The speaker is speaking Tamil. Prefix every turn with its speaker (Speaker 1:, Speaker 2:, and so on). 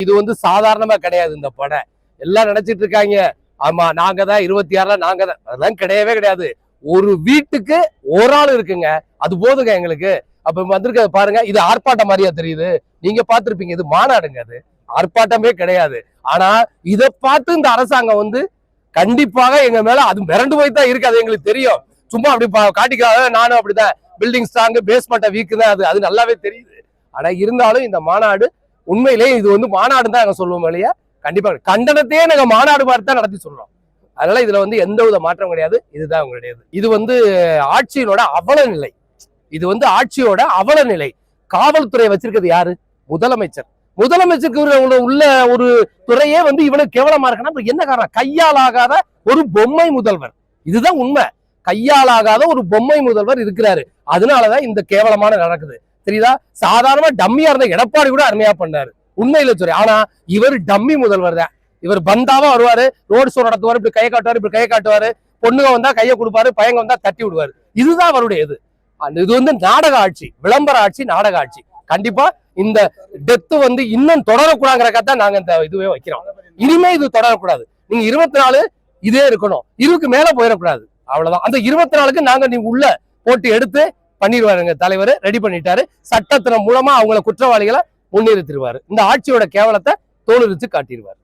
Speaker 1: இது வந்து சாதாரணமா கிடையாது. இந்த படம் எல்லாம் நினைச்சிட்டு இருக்காங்க, ஆமா நாங்க தான் 26ல நாங்க தான், அதெல்லாம் கிடையவே கிடையாது. ஒரு வீட்டுக்கு ஒரு ஆள் இருக்குங்க, அது போதுங்க எங்களுக்கு. அப்ப வந்திருக்க பாருங்க, இது ஆர்ப்பாட்டம் மாதிரியா தெரியுது? நீங்க பாத்துருப்பீங்க, இது மாநாடுங்க, அது ஆர்ப்பாட்டமே கிடையாது. ஆனா இதை பார்த்து இந்த அரசாங்கம் வந்து கண்டிப்பாக எங்க மேல அது மிரண்டு போய் தான் இருக்கு. அது எங்களுக்கு தெரியும். சும்மா அப்படி காட்டிக்காத, நானும் அப்படிதான் பில்டிங் ஸ்ட்ராங் பேஸ்மெண்ட்டை வீக்கு தான், அது நல்லாவே தெரியுது. ஆனா இருந்தாலும் இந்த மாநாடு உண்மையிலேயே இது வந்து மாநாடு தான் நாங்க சொல்லுவோம் இல்லையா, கண்டிப்பா கண்டனத்தையே நாங்க மாநாடு மாதிரி தான் நடத்தி சொல்றோம். அதனால இதுல வந்து எந்த வித மாற்றம் கிடையாது. இதுதான் உங்களுடையது. இது வந்து ஆட்சியோட அவல நிலை. இது வந்து ஆட்சியோட அவல நிலை. காவல்துறை வச்சிருக்கிறது யாரு? முதலமைச்சர். முதலமைச்சருக்கு உள்ள ஒரு துறையே வந்து இவ்வளவு கேவலமா இருக்குன்னா என்ன காரணம்? கையாலாகாத ஒரு பொம்மை முதல்வர். இதுதான் உண்மை. கையாலாகாத ஒரு பொம்மை முதல்வர் இருக்கிறாரு. அதனாலதான் இந்த கேவலமான நடக்குது. தெரியுதா? சாதாரணமா டம்மியா இருந்த எடப்பாடி கூட அருமையா பண்ணாரு, உண்மையில சொல்லி. ஆனா இவர் டம்மி முதல்வர் தான். இவர் பந்தாவா வருவாரு, ரோடு ஷோ நடத்துவாரு, இப்படி கையை காட்டுவாரு, இப்படி கையை காட்டுவாரு, பொண்ணுங்க வந்தா கையை கொடுப்பாரு, பையங்க வந்தா தட்டி விடுவாரு. இதுதான் அவருடைய இது. இது வந்து நாடக ஆட்சி, விளம்பர ஆட்சி, நாடக ஆட்சி. கண்டிப்பா இந்த டெத்து வந்து இன்னும் தொடரக்கூடாதுங்கிறதான் நாங்க இந்த இதுவே வைக்கிறோம். இனிமே இது தொடரக்கூடாது. நீங்க 24 இதே இருக்கணும், 20க்கு மேல போயிடக்கூடாது. அவ்வளவுதான். அந்த 24க்கு நாங்க நீங்க உள்ள போட்டு எடுத்து பண்ணிடுவாருங்க. தலைவர் ரெடி பண்ணிட்டாரு. சட்டத்தின் மூலமா அவங்கள குற்றவாளிகளை முன்னிறுத்திடுவாரு. இந்த ஆட்சியோட கேவலத்தை தோலுரிச்சு காட்டிடுவார்.